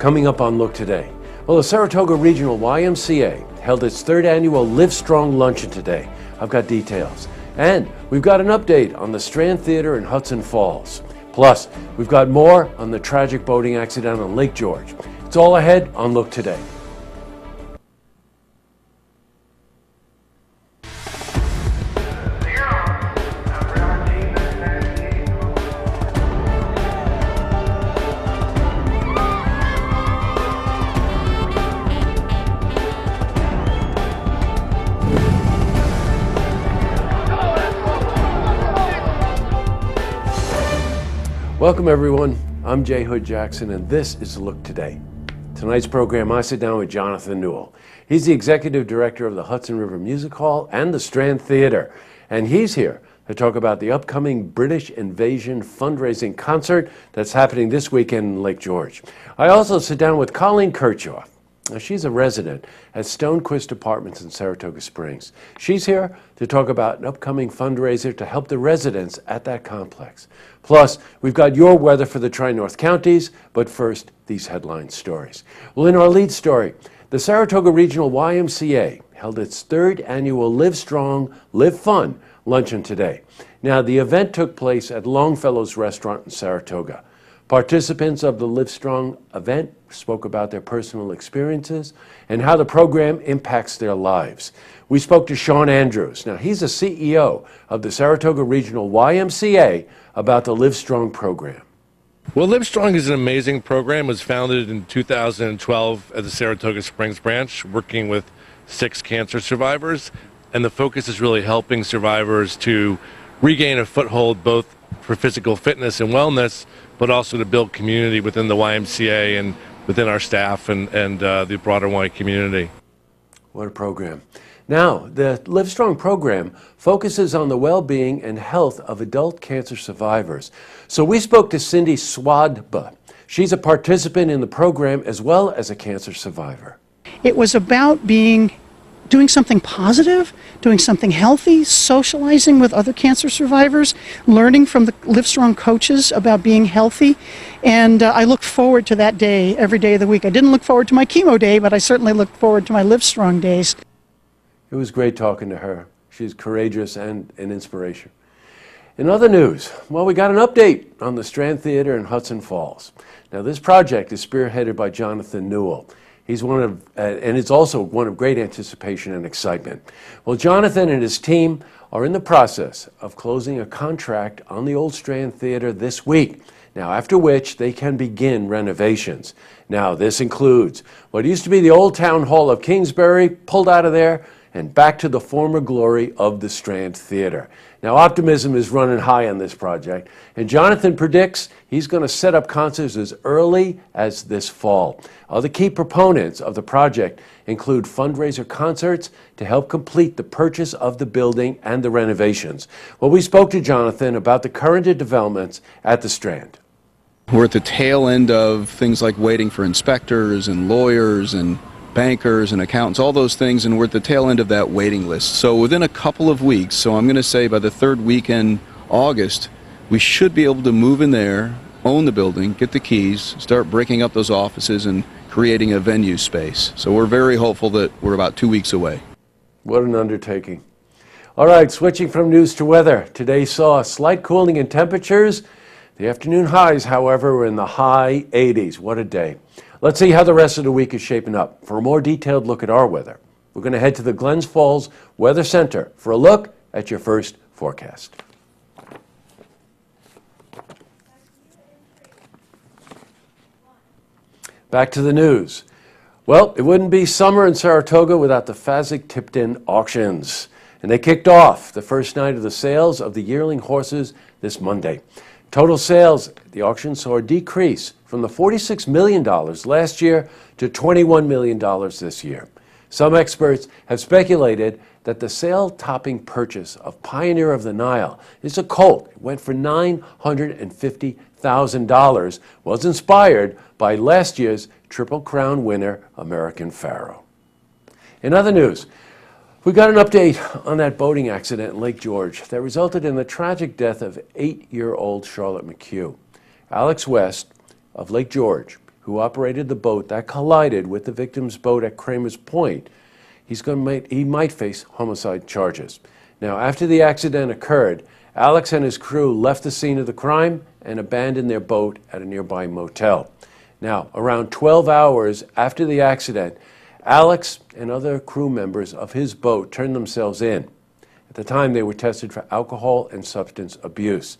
Coming up on Look Today. Well, the Saratoga Regional YMCA held its third annual Live Strong Luncheon today. I've got details. And we've got an update on the Strand Theater in Hudson Falls. Plus, we've got more on the tragic boating accident on Lake George. It's all ahead on Look Today. Welcome everyone, I'm Jay Hood Jackson and this is Look Today. Tonight's program I sit down with Jonathan Newell. He's the Executive Director of the Hudson River Music Hall and the Strand Theater. And he's here to talk about the upcoming British Invasion fundraising concert that's happening this weekend in Lake George. I also sit down with Colleen Kirchhoff. Now, she's a resident at Stonequist Apartments in Saratoga Springs. She's here to talk about an upcoming fundraiser to help the residents at that complex. Plus, we've got your weather for the Tri-North counties, but first, these headline stories. Well, in our lead story, the Saratoga Regional YMCA held its third annual Live Strong, Live Fun luncheon today. Now, the event took place at Longfellow's Restaurant in Saratoga. Participants of the Live Strong event spoke about their personal experiences and how the program impacts their lives. We spoke to Sean Andrews. Now, he's the CEO of the Saratoga Regional YMCA about the Live Strong program. Well, Live Strong is an amazing program. It was founded in 2012 at the Saratoga Springs branch, working with 6 cancer survivors. And the focus is really helping survivors to regain a foothold both for physical fitness and wellness, but also to build community within the YMCA and within our staff and the broader Y community. What a program. Now, the Live Strong program focuses on the well-being and health of adult cancer survivors. So we spoke to Cindy Swadba. She's a participant in the program as well as a cancer survivor. It was about doing something positive, doing something healthy, socializing with other cancer survivors, learning from the Live Strong coaches about being healthy, and I look forward to that day every day of the week. I didn't look forward to my chemo day, but I certainly look forward to my Live Strong days. It was great talking to her. She's courageous and an inspiration. In other news, well, we got an update on the Strand Theater in Hudson Falls. Now, this project is spearheaded by Jonathan Newell. He's and it's also one of great anticipation and excitement. Well, Jonathan and his team are in the process of closing a contract on the old Strand Theater this week. Now, after which they can begin renovations. Now, this includes what used to be the old town hall of Kingsbury, pulled out of there, and back to the former glory of the Strand Theater. Now, optimism is running high on this project, and Jonathan predicts he's going to set up concerts as early as this fall. Other key proponents of the project include fundraiser concerts to help complete the purchase of the building and the renovations. Well, we spoke to Jonathan about the current developments at the Strand. We're at the tail end of things like waiting for inspectors and lawyers and bankers and accountants, all those things, and we're at the tail end of that waiting list. So within a couple of weeks, so I'm going to say by the third weekend, August, we should be able to move in there, own the building, get the keys, start breaking up those offices and creating a venue space. So we're very hopeful that we're about 2 weeks away. What an undertaking. All right, switching from news to weather. Today saw a slight cooling in temperatures. The afternoon highs, however, were in the high 80s. What a day. Let's see how the rest of the week is shaping up. For a more detailed look at our weather, we're going to head to the Glens Falls Weather Center for a look at your first forecast. Back to the news. Well, it wouldn't be summer in Saratoga without the Fasig-Tipton auctions. And they kicked off the first night of the sales of the yearling horses this Monday. Total sales at the auction saw a decrease from the $46 million last year to $21 million this year. Some experts have speculated that the sale-topping purchase of Pioneer of the Nile is a colt. It went for $950,000, was inspired by last year's Triple Crown winner, American Pharoah. In other news, we got an update on that boating accident in Lake George that resulted in the tragic death of 8-year-old Charlotte McHugh. Alex West of Lake George who operated the boat that collided with the victim's boat at Kramer's Point, he might face homicide charges. Now, after the accident occurred, Alex and his crew left the scene of the crime and abandoned their boat at a nearby motel. Now, around 12 hours after the accident, Alex and other crew members of his boat turned themselves in. At the time, they were tested for alcohol and substance abuse.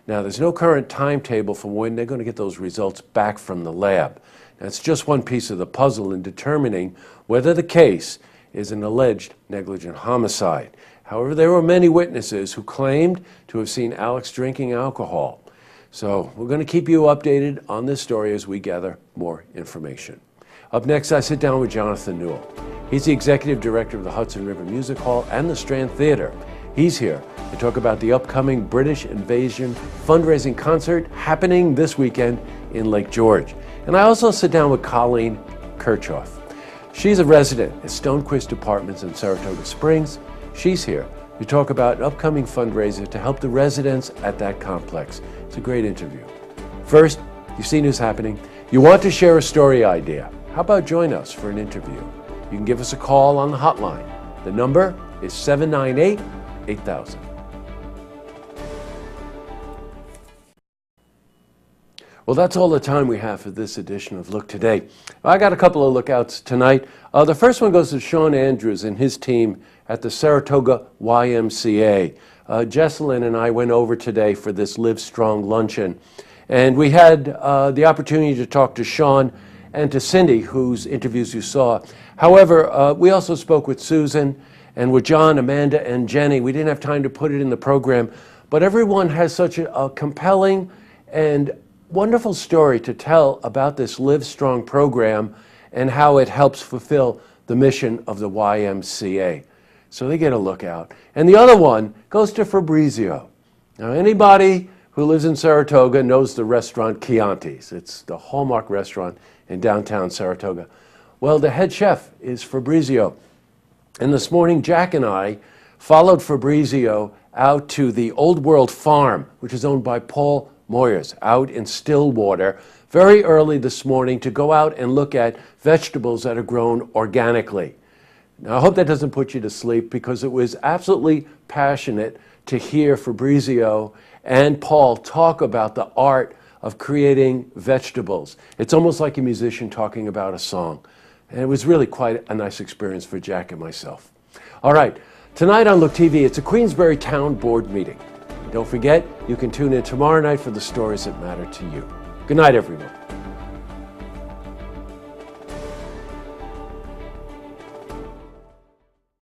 Now, there's no current timetable for when they're going to get those results back from the lab. Now, it's just one piece of the puzzle in determining whether the case is an alleged negligent homicide. However, there were many witnesses who claimed to have seen Alex drinking alcohol. So we're going to keep you updated on this story as we gather more information. Up next, I sit down with Jonathan Newell. He's the executive director of the Hudson River Music Hall and the Strand Theater. He's here to talk about the upcoming British Invasion fundraising concert happening this weekend in Lake George. And I also sit down with Colleen Kirchhoff. She's a resident at Stonequist Apartments in Saratoga Springs. She's here to talk about an upcoming fundraiser to help the residents at that complex. It's a great interview. First, you've seen who's happening. You want to share a story idea. How about join us for an interview? You can give us a call on the hotline. The number is 798-8000. Well, that's all the time we have for this edition of Look Today. I got a couple of lookouts tonight. The first one goes to Sean Andrews and his team at the Saratoga YMCA. Jesselyn and I went over today for this Live Strong luncheon, and we had the opportunity to talk to Sean and to Cindy, whose interviews you saw. However, we also spoke with Susan and with John, Amanda, and Jenny. We didn't have time to put it in the program, but everyone has such a compelling and wonderful story to tell about this Live Strong program and how it helps fulfill the mission of the YMCA. So they get a look out. And the other one goes to Fabrizio. Now, anybody who lives in Saratoga knows the restaurant Chianti's. It's the hallmark restaurant in downtown Saratoga. Well, the head chef is Fabrizio. And this morning, Jack and I followed Fabrizio out to the Old World Farm, which is owned by Paul Moyers, out in Stillwater, very early this morning to go out and look at vegetables that are grown organically. Now, I hope that doesn't put you to sleep, because it was absolutely passionate to hear Fabrizio and Paul talk about the art of creating vegetables. It's almost like a musician talking about a song. And it was really quite a nice experience for Jack and myself. All right, tonight on Look TV, it's a Queensbury Town Board meeting. Don't forget, you can tune in tomorrow night for the stories that matter to you. Good night, everyone.